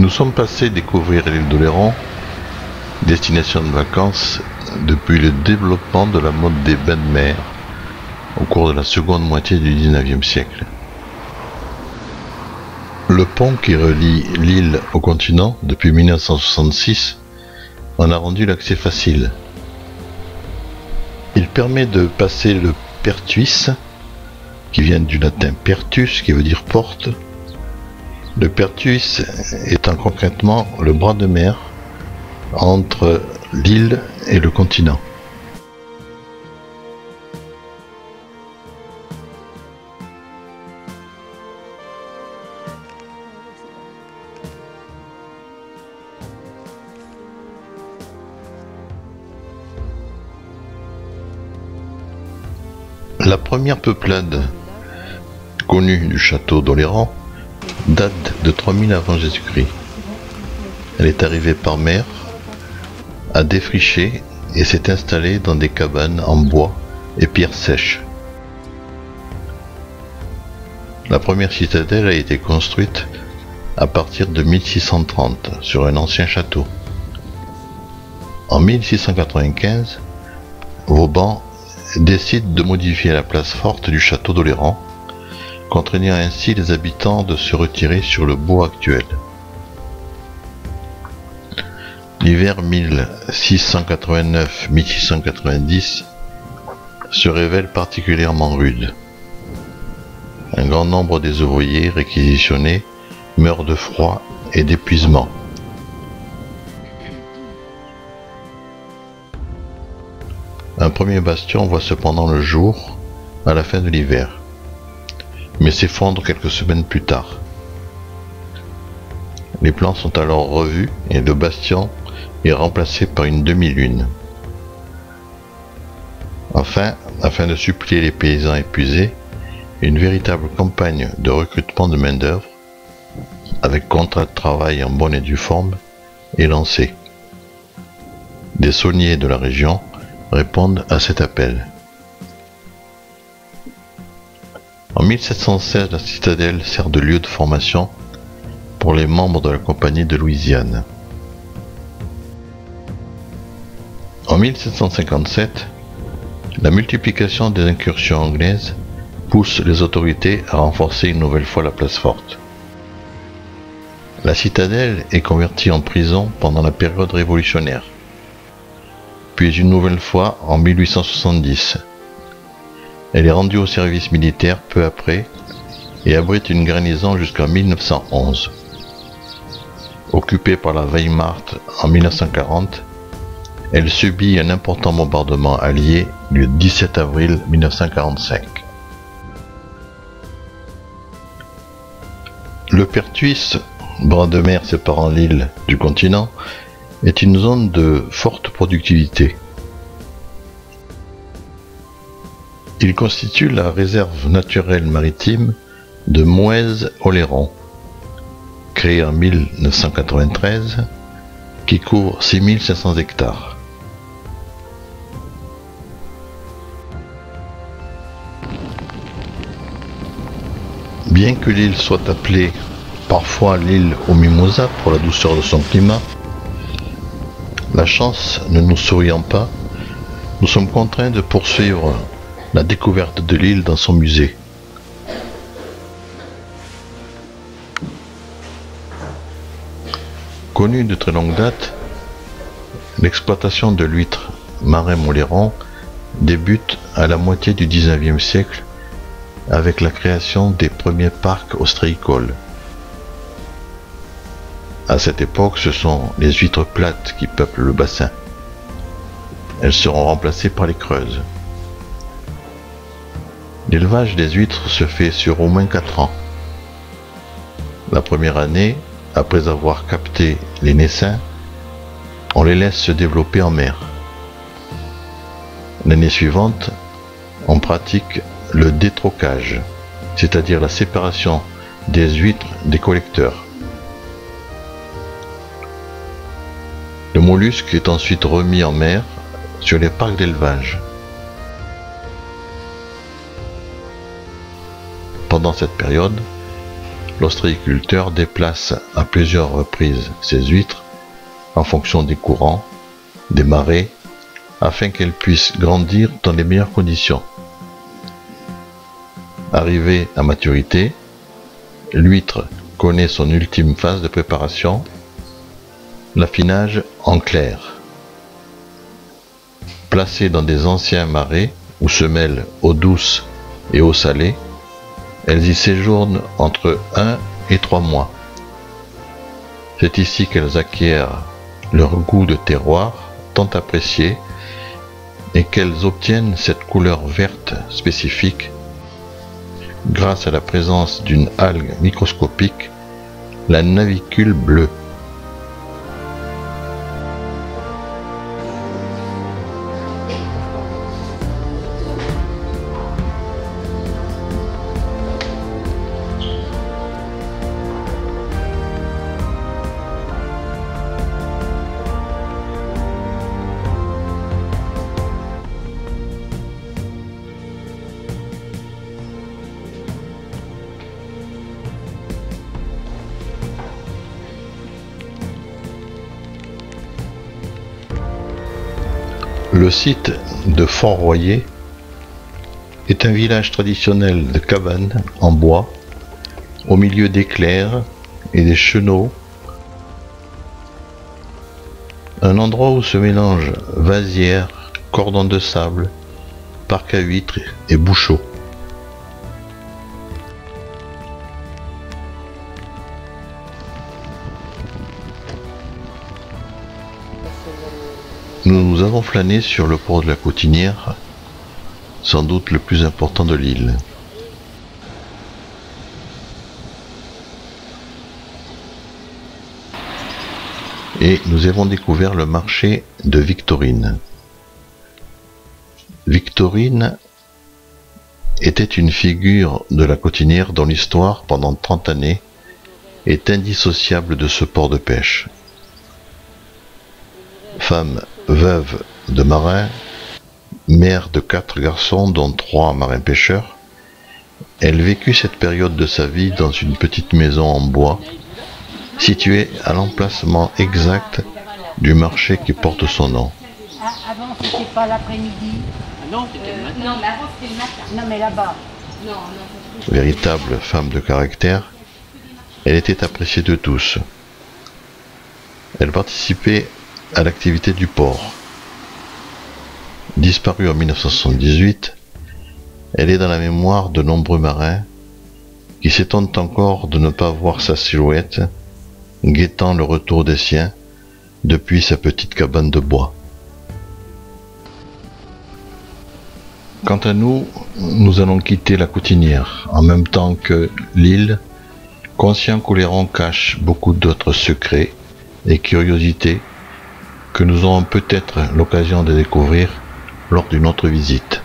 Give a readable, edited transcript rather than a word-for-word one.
Nous sommes passés découvrir l'île d'Oléron, destination de vacances depuis le développement de la mode des bains de mer au cours de la seconde moitié du XIXe siècle. Le pont qui relie l'île au continent depuis 1966 en a rendu l'accès facile. Il permet de passer le Pertuis, qui vient du latin pertus, qui veut dire porte. Le Pertuis étant concrètement le bras de mer entre l'île et le continent. La première peuplade connue du château d'Oléron date de 3000 avant Jésus-Christ. Elle est arrivée par mer, a défriché et s'est installée dans des cabanes en bois et pierres sèches. La première citadelle a été construite à partir de 1630 sur un ancien château. En 1695, Vauban décide de modifier la place forte du château d'Oléron, contraignant ainsi les habitants de se retirer sur le bois actuel. L'hiver 1689-1690 se révèle particulièrement rude. Un grand nombre des ouvriers réquisitionnés meurent de froid et d'épuisement. Un premier bastion voit cependant le jour à la fin de l'hiver, mais s'effondre quelques semaines plus tard. Les plans sont alors revus et le bastion est remplacé par une demi-lune. Enfin, afin de suppléer les paysans épuisés, une véritable campagne de recrutement de main-d'œuvre, avec contrat de travail en bonne et due forme, est lancée. Des sauniers de la région répondent à cet appel. En 1716, la citadelle sert de lieu de formation pour les membres de la Compagnie de Louisiane. En 1757, la multiplication des incursions anglaises pousse les autorités à renforcer une nouvelle fois la place forte. La citadelle est convertie en prison pendant la période révolutionnaire, puis une nouvelle fois en 1870. Elle est rendue au service militaire peu après et abrite une garnison jusqu'en 1911. Occupée par la Wehrmacht en 1940, elle subit un important bombardement allié le 17 avril 1945. Le Pertuis, bras de mer séparant l'île du continent, est une zone de forte productivité. Il constitue la réserve naturelle maritime de Mouez-Oléron, créée en 1993, qui couvre 6500 hectares. Bien que l'île soit appelée parfois l'île aux mimosas pour la douceur de son climat, la chance ne nous souriant pas, nous sommes contraints de poursuivre la découverte de l'île dans son musée. Connue de très longue date, l'exploitation de l'huître marin-moléron débute à la moitié du XIXe siècle avec la création des premiers parcs ostréicoles. À cette époque, ce sont les huîtres plates qui peuplent le bassin. Elles seront remplacées par les creuses. L'élevage des huîtres se fait sur au moins 4 ans. La première année, après avoir capté les naissins, on les laisse se développer en mer. L'année suivante, on pratique le détrocage, c'est-à-dire la séparation des huîtres des collecteurs. Le mollusque est ensuite remis en mer sur les parcs d'élevage. Pendant cette période, l'ostréiculteur déplace à plusieurs reprises ses huîtres en fonction des courants, des marées, afin qu'elles puissent grandir dans les meilleures conditions. Arrivée à maturité, l'huître connaît son ultime phase de préparation, l'affinage en clair. Placées dans des anciens marais où se mêlent eau douce et eau salée, elles y séjournent entre 1 et 3 mois. C'est ici qu'elles acquièrent leur goût de terroir tant apprécié et qu'elles obtiennent cette couleur verte spécifique grâce à la présence d'une algue microscopique, la navicule bleue. Le site de Fort-Royer est un village traditionnel de cabanes en bois, au milieu d'éclairs et des chenaux, un endroit où se mélangent vasières, cordons de sable, parcs à huîtres et bouchots. Nous avons flâné sur le port de la Coutinière, sans doute le plus important de l'île. Et nous avons découvert le marché de Victorine. Victorine était une figure de la Coutinière dont l'histoire, pendant 30 années, est indissociable de ce port de pêche. Femme veuve de marin, mère de 4 garçons dont 3 marins pêcheurs, elle vécut cette période de sa vie dans une petite maison en bois, située à l'emplacement exact du marché qui porte son nom. Avant, c'était pas l'après-midi. Non, c'était le matin. Non, mais avant, c'était le matin. Non, mais là-bas. Non, non. Véritable femme de caractère, elle était appréciée de tous. Elle participait à l'activité du port. Disparue en 1978, elle est dans la mémoire de nombreux marins qui s'étonnent encore de ne pas voir sa silhouette guettant le retour des siens depuis sa petite cabane de bois. Quant à nous, nous allons quitter la Coutinière en même temps que l'île, conscients qu'Oléron cache beaucoup d'autres secrets et curiosités que nous aurons peut-être l'occasion de découvrir lors d'une autre visite.